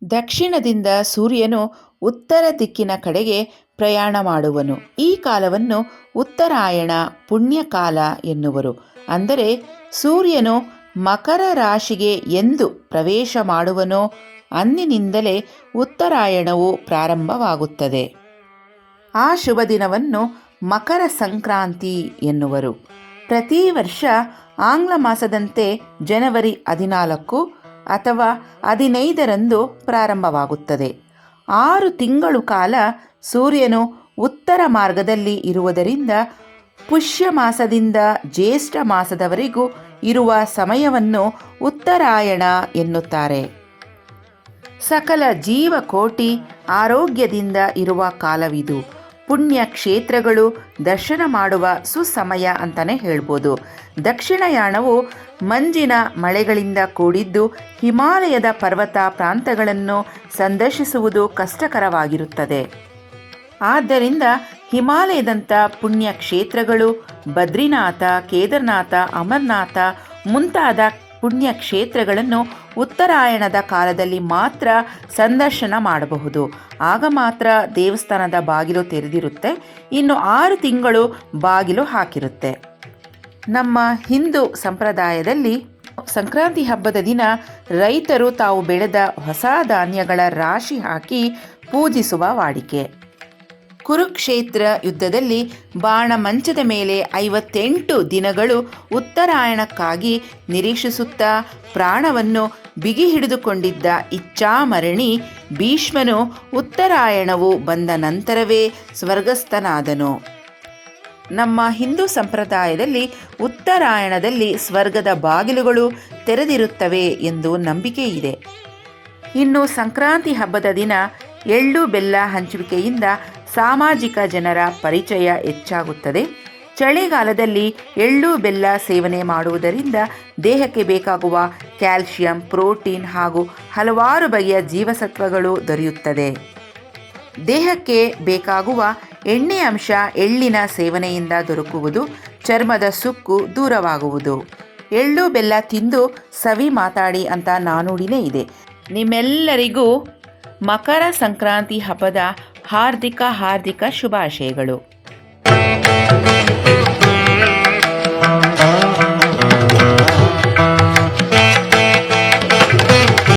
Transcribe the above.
ದಕ್ಷಿಣದಿಂದ ಸೂರ್ಯನು ಉತ್ತರ ದಿಕ್ಕಿನ ಕಡೆಗೆ ಪ್ರಯಾಣ ಮಾಡುವನು. ಈ ಕಾಲವನ್ನು ಉತ್ತರಾಯಣ ಪುಣ್ಯಕಾಲ ಎನ್ನುವರು. ಅಂದರೆ ಸೂರ್ಯನು ಮಕರ ರಾಶಿಗೆ ಎಂದು ಪ್ರವೇಶ ಮಾಡುವನೋ ಅಂದಿನಿಂದಲೇ ಉತ್ತರಾಯಣವು ಪ್ರಾರಂಭವಾಗುತ್ತದೆ. ಆ ಶುಭ ದಿನವನ್ನು ಮಕರ ಸಂಕ್ರಾಂತಿ ಎನ್ನುವರು. ಪ್ರತಿ ವರ್ಷ ಆಂಗ್ಲ ಮಾಸದಂತೆ ಜನವರಿ 14 ಅಥವಾ 15ರಂದು ಪ್ರಾರಂಭವಾಗುತ್ತದೆ. 6 ತಿಂಗಳು ಕಾಲ ಸೂರ್ಯನು ಉತ್ತರ ಮಾರ್ಗದಲ್ಲಿ ಇರುವುದರಿಂದ ಪುಷ್ಯ ಮಾಸದಿಂದ ಜ್ಯೇಷ್ಠ ಮಾಸದವರೆಗೂ ಇರುವ ಸಮಯವನ್ನು ಉತ್ತರಾಯಣ ಎನ್ನುತ್ತಾರೆ. ಸಕಲ ಜೀವಕೋಟಿ ಆರೋಗ್ಯದಿಂದ ಇರುವ ಕಾಲವಿದು. ಪುಣ್ಯ ಕ್ಷೇತ್ರಗಳು ದರ್ಶನ ಮಾಡುವ ಸುಸಮಯ ಅಂತಲೇ ಹೇಳ್ಬೋದು. ದಕ್ಷಿಣಾಯಣವು ಮಂಜಿನ ಮಳೆಗಳಿಂದ ಕೂಡಿದ್ದು ಹಿಮಾಲಯದ ಪರ್ವತ ಪ್ರಾಂತಗಳನ್ನು ಸಂದರ್ಶಿಸುವುದು ಕಷ್ಟಕರವಾಗಿರುತ್ತದೆ. ಆದ್ದರಿಂದ ಹಿಮಾಲಯದಂಥ ಪುಣ್ಯ ಕ್ಷೇತ್ರಗಳು ಬದ್ರಿನಾಥ, ಕೇದಾರನಾಥ, ಅಮರನಾಥ ಮುಂತಾದ ಪುಣ್ಯ ಕ್ಷೇತ್ರಗಳನ್ನು ಉತ್ತರಾಯಣದ ಕಾಲದಲ್ಲಿ ಮಾತ್ರ ಸಂದರ್ಶನ ಮಾಡಬಹುದು. ಆಗ ಮಾತ್ರ ದೇವಸ್ಥಾನದ ಬಾಗಿಲು ತೆರೆದಿರುತ್ತೆ. ಇನ್ನು 6 ತಿಂಗಳು ಬಾಗಿಲು ಹಾಕಿರುತ್ತೆ. ನಮ್ಮ ಹಿಂದೂ ಸಂಪ್ರದಾಯದಲ್ಲಿ ಸಂಕ್ರಾಂತಿ ಹಬ್ಬದ ದಿನ ರೈತರು ತಾವು ಬೆಳೆದ ಹೊಸ ಧಾನ್ಯಗಳ ರಾಶಿ ಹಾಕಿ ಪೂಜಿಸುವ ವಾಡಿಕೆ. ಕುರುಕ್ಷೇತ್ರ ಯುದ್ಧದಲ್ಲಿ ಬಾಣ ಮಂಚದ ಮೇಲೆ 58 ದಿನಗಳು ಉತ್ತರಾಯಣಕ್ಕಾಗಿ ನಿರೀಕ್ಷಿಸುತ್ತಾ ಪ್ರಾಣವನ್ನು ಬಿಗಿ ಹಿಡಿದುಕೊಂಡಿದ್ದ ಇಚ್ಛಾಮರಣಿ ಭೀಷ್ಮನು ಉತ್ತರಾಯಣವು ಬಂದ ನಂತರವೇ ಸ್ವರ್ಗಸ್ಥನಾದನು. ನಮ್ಮ ಹಿಂದೂ ಸಂಪ್ರದಾಯದಲ್ಲಿ ಉತ್ತರಾಯಣದಲ್ಲಿ ಸ್ವರ್ಗದ ಬಾಗಿಲುಗಳು ತೆರೆದಿರುತ್ತವೆ ಎಂದು ನಂಬಿಕೆ ಇದೆ. ಇನ್ನು ಸಂಕ್ರಾಂತಿ ಹಬ್ಬದ ದಿನ ಎಳ್ಳು ಬೆಲ್ಲ ಹಂಚುವಿಕೆಯಿಂದ ಸಾಮಾಜಿಕ ಜನರ ಪರಿಚಯ ಹೆಚ್ಚಾಗುತ್ತದೆ. ಚಳಿಗಾಲದಲ್ಲಿ ಎಳ್ಳು ಬೆಲ್ಲ ಸೇವನೆ ಮಾಡುವುದರಿಂದ ದೇಹಕ್ಕೆ ಬೇಕಾಗುವ ಕ್ಯಾಲ್ಸಿಯಂ, ಪ್ರೋಟೀನ್ ಹಾಗೂ ಹಲವಾರು ಬಗೆಯ ಜೀವಸತ್ವಗಳು ದೊರೆಯುತ್ತದೆ. ದೇಹಕ್ಕೆ ಬೇಕಾಗುವ ಎಣ್ಣೆ ಅಂಶ ಎಳ್ಳಿನ ಸೇವನೆಯಿಂದ ದೊರಕುವುದು. ಚರ್ಮದ ಸುಕ್ಕು ದೂರವಾಗುವುದು. ಎಳ್ಳು ಬೆಲ್ಲ ತಿಂದು ಸವಿ ಮಾತಾಡಿ ಅಂತ ನಾನುಡಿನೇ ಇದೆ. ನಿಮ್ಮೆಲ್ಲರಿಗೂ ಮಕರ ಸಂಕ್ರಾಂತಿ ಹಬ್ಬದ ಹಾರ್ದಿಕ ಶುಭಾಶಯಗಳು.